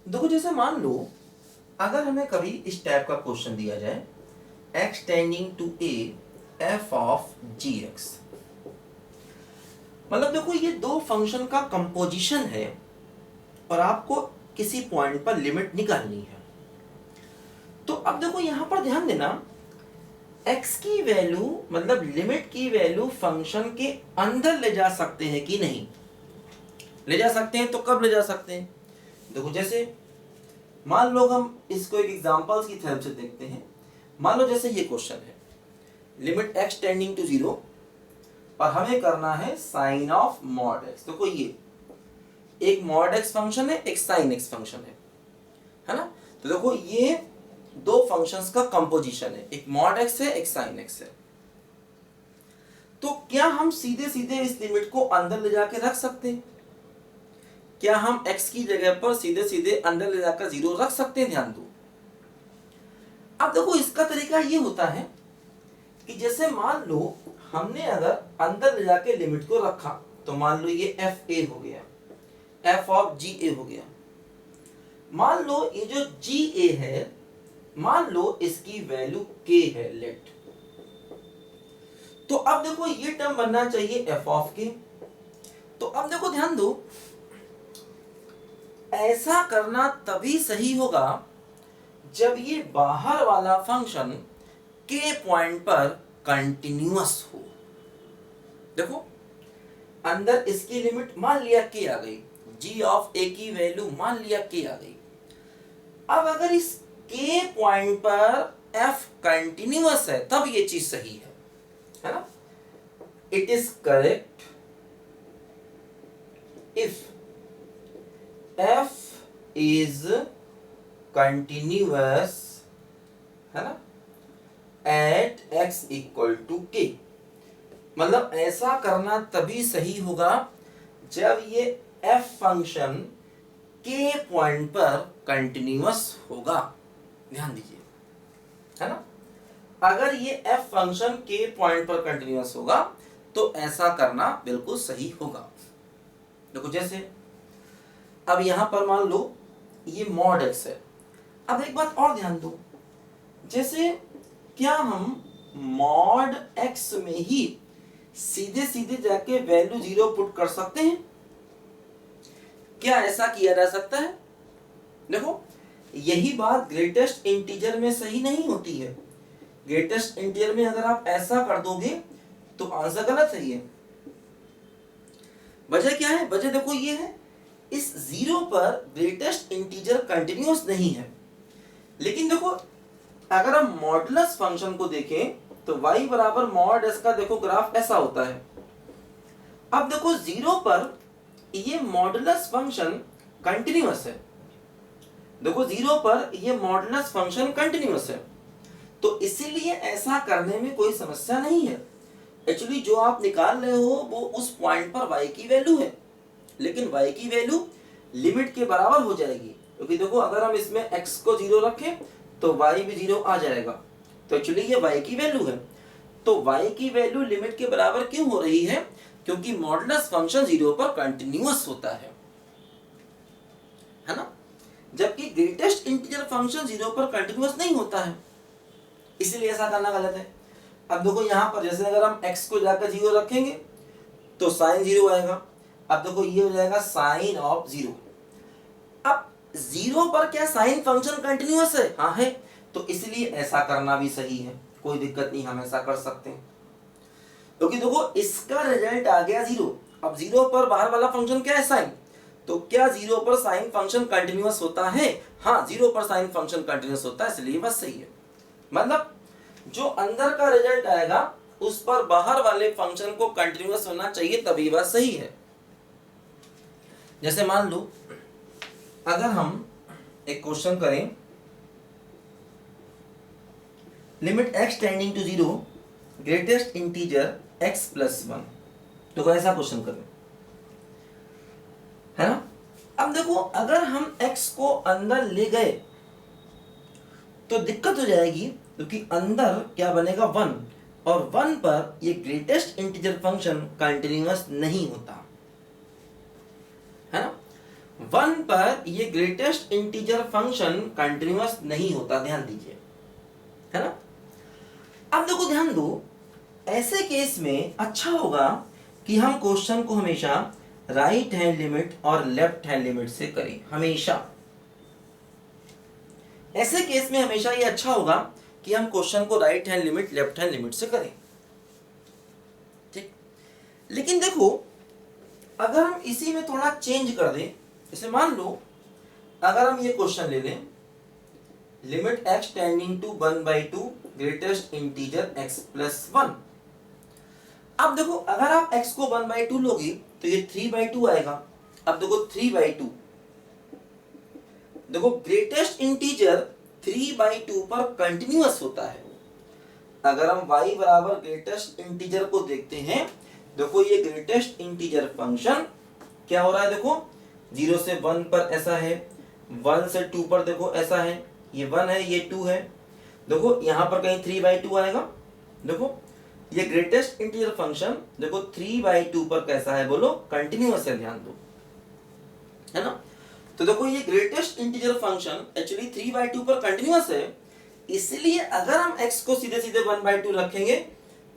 देखो जैसे मान लो अगर हमें कभी इस टाइप का क्वेश्चन दिया जाए x tending to a f of gx, मतलब देखो ये दो फंक्शन का कंपोजिशन है और आपको किसी पॉइंट पर लिमिट निकालनी है। तो अब देखो यहां पर ध्यान देना, x की वैल्यू मतलब लिमिट की वैल्यू फंक्शन के अंदर ले जा सकते हैं कि नहीं, ले जा सकते हैं। तो कब ले जा सकते हैं, देखो जैसे मान लो हम इसको एक एग्जांपल्स की हेल्प से देखते हैं। मान लो जैसे ये क्वेश्चन है लिमिट x टेंडिंग टू 0 और हमें करना है साइन ऑफ मॉड x। देखो ये एक मॉड x फंक्शन है, एक साइन x फंक्शन है ना। तो देखो ये दो फंक्शंस का कंपोजिशन है, एक मॉड x है, एक साइन x है। तो क्या हम सीधे सीधे इस लिमिट को अंदर ले जाके रख सकते हैं? क्या हम x की जगह पर सीधे सीधे अंदर ले जाकर 0 रख सकते हैं? ध्यान दो। अब देखो इसका तरीका ये होता है कि जैसे मान लो हमने अगर अंदर ले जाके लिमिट को रखा तो मान लो ये एफ ए हो गया, एफ ऑफ जी ए हो गया। मान लो ये जो जी ए है, मान लो इसकी वैल्यू के है, लेट। तो अब देखो ये टर्म बनना चाहिए एफ ऑफ के। तो अब देखो ध्यान दो, ऐसा करना तभी सही होगा जब ये बाहर वाला फंक्शन के पॉइंट पर कंटिन्यूअस हो। देखो अंदर इसकी लिमिट मान लिया के आ गई, जी ऑफ ए की वैल्यू मान लिया के आ गई। अब अगर इस के पॉइंट पर एफ कंटिन्यूअस है तब ये चीज सही है ना। It is correct if F is continuous, है ना, एट x इक्वल टू के। मतलब ऐसा करना तभी सही होगा जब ये f फंक्शन के पॉइंट पर कंटिन्यूअस होगा। ध्यान दीजिए, है ना। अगर ये f फंक्शन के पॉइंट पर कंटिन्यूअस होगा तो ऐसा करना बिल्कुल सही होगा। देखो जैसे अब यहां पर मान लो ये मॉड x है। अब एक बात और ध्यान दो, जैसे क्या हम मॉड x में ही सीधे सीधे जाके वैल्यू 0 पुट कर सकते हैं? क्या ऐसा किया जा सकता है? देखो यही बात ग्रेटेस्ट इंटीजर में सही नहीं होती है। ग्रेटेस्ट इंटीजर में अगर आप ऐसा कर दोगे तो आंसर गलत है। ये वजह क्या है? वजह देखो ये है, इस 0 पर ग्रेटेस्ट इंटीजर कंटिन्यूअस नहीं है। लेकिन देखो अगर हम मॉडुलस फंक्शन को देखें तो y बराबर मॉड s का देखो ग्राफ ऐसा होता है। अब देखो 0 पर ये मॉडुलस फंक्शन कंटिन्यूअस है। देखो 0 पर ये मॉडुलस फंक्शन कंटिन्यूअस है, तो इसीलिए ऐसा करने में कोई समस्या नहीं है। एक्चुअली जो आप निकाल रहे हो वो उस पॉइंट पर y की वैल्यू है, लेकिन y की वैल्यू लिमिट के बराबर हो जाएगी, क्योंकि देखो अगर हम इसमें x को 0 रखें तो y भी 0 आ जाएगा। तो एक्चुअली ये y की वैल्यू है, तो y की वैल्यू लिमिट के बराबर क्यों हो रही है? क्योंकि मॉडुलस फंक्शन 0 पर कंटिन्यूअस होता है ना। जबकि ग्रेटेस्ट इंटीजर फंक्शन 0 पर कंटिन्यूअस नहीं होता है, इसीलिए ऐसा करना गलत है। अब देखो यहाँ पर जैसे अगर हम x को जाकर 0 रखेंगे तो साइन 0 आएगा। अब देखो ये हो जाएगा साइन ऑफ 0। अब 0 पर क्या साइन फंक्शन कंटिन्यूअस है? हाँ है, तो इसलिए ऐसा करना भी सही है, कोई दिक्कत नहीं, हम ऐसा कर सकते हैं। क्योंकि देखो इसका रिजल्ट आ गया 0। अब 0 पर बाहर वाला फंक्शन क्या है? साइन। तो क्या 0 पर साइन फंक्शन कंटिन्यूअस होता है? हाँ, 0 पर साइन फंक्शन कंटिन्यूअस होता है, इसलिए बस सही है। मतलब जो अंदर का रिजल्ट आएगा उस पर बाहर वाले फंक्शन को कंटिन्यूअस होना चाहिए, तभी बात सही है। जैसे मान लो अगर हम एक क्वेश्चन करें limit x tending to 0 greatest integer x plus 1, तो ऐसा क्वेश्चन करें, है ना। अब देखो अगर हम x को अंदर ले गए तो दिक्कत हो जाएगी, क्योंकि अंदर क्या बनेगा 1, और 1 पर ये ग्रेटेस्ट इंटीजर फंक्शन कंटिन्यूअस नहीं होता, है ना। 1 पर ये ग्रेटेस्ट इंटीजर फंक्शन कंटिन्यूअस नहीं होता, ध्यान दीजिए, है ना। अब देखो ध्यान दो, ऐसे केस में अच्छा होगा कि हम क्वेश्चन को हमेशा राइट हैंड लिमिट और लेफ्ट हैंड लिमिट से करें, हमेशा। ऐसे केस में हमेशा ये अच्छा होगा कि हम क्वेश्चन को right hand limit left hand limit से करें, ठीक। लेकिन देखो, अगर हम इसी में थोड़ा चेंज कर दें, जैसे मान लो अगर हम ये क्वेश्चन ले लें, limit x tending to 1/2 greatest integer x plus 1। अब देखो, अगर आप x को 1/2 लोगे तो ये 3/2 आएगा। अब देखो 3/2, देखो ग्रेटेस्ट इंटीजर 3/2 पर कंटिन्यूअस होता है। अगर हम y बराबर ग्रेटेस्ट इंटीजर को देखते हैं, देखो ये ग्रेटेस्ट इंटीजर फंक्शन क्या हो रहा है, देखो 0 से 1 पर ऐसा है, 1 से 2 पर देखो ऐसा है, ये 1 है ये 2 है, देखो यहां पर कहीं 3/2 आएगा। देखो ये ग्रेटेस्ट इंटीजर फंक्शन देखो 3/2 पर कैसा है, बोलो कंटिन्यूअस है, ध्यान दो, है ना। तो देखो ये ग्रेटेस्ट इंटीजर फंक्शन एक्चुअली 3/2 पर कंटिन्यूअस है, इसलिए अगर हम x को सीधे सीधे 1/2 रखेंगे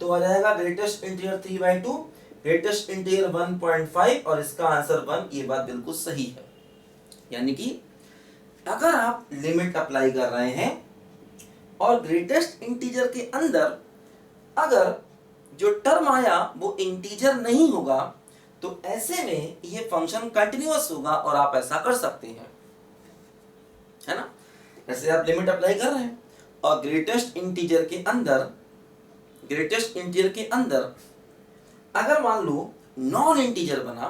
तो आ जाएगा ग्रेटेस्ट इंटीजर 3/2, ग्रेटेस्ट इंटीजर 1.5 और इसका आंसर 1। ये बात बिल्कुल सही है। यानी कि अगर आप लिमिट अप्लाई कर रहे हैं और ग्रेटेस्ट इंटीजर के अंदर अगर जो टर्म आया वो इंटीजर नहीं होगा, तो ऐसे में ये फंक्शन कंटिन्यूअस होगा और आप ऐसा कर सकते हैं, है ना। जैसे आप लिमिट अप्लाई कर रहे हैं और ग्रेटेस्ट इंटीजर के अंदर अगर मान लो नॉन इंटीजर बना,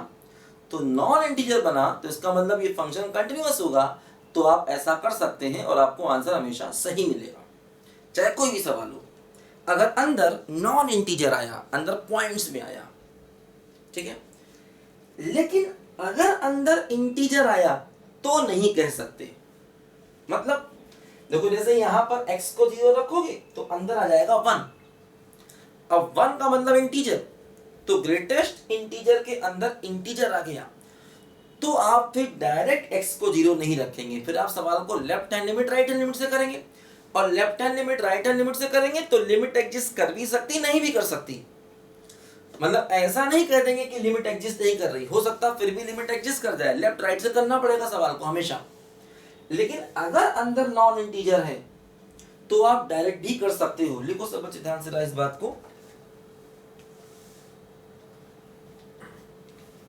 तो इसका मतलब ये फंक्शन कंटिन्यूअस होगा, तो आप ऐसा कर सकते हैं और आपको आंसर हमेशा सही मिलेगा, चाहे कोई भी सवाल हो। अगर अंदर नॉन इंटीजर आया, अंदर पॉइंट्स में आया, ठीक है, लेकिन अगर अंदर इंटीजर आया तो नहीं कह सकते। मतलब देखो, जैसे यहां पर x को 0 रखोगे तो अंदर आ जाएगा 1। अब 1 का मतलब इंटीजर, तो ग्रेटेस्ट इंटीजर के अंदर इंटीजर आ गया, तो आप फिर डायरेक्ट x को 0 नहीं रखेंगे, फिर आप सवाल को left hand limit right hand limit से करेंगे, और left hand limit right hand limit से करेंगे तो लिमिट एग्जिस्ट कर भी सकती, नहीं भी कर सकती। मतलब ऐसा नहीं कह देंगे कि लिमिट एग्जिस्ट नहीं कर रही, हो सकता फिर भी लिमिट एग्जिस्ट कर जाए, लेफ्ट राइट से करना पड़ेगा सवाल को हमेशा। लेकिन अगर अंदर नॉन इंटीजर है तो आप डायरेक्ट भी कर सकते हो। लिखो सब बच्चे ध्यान से इस बात को।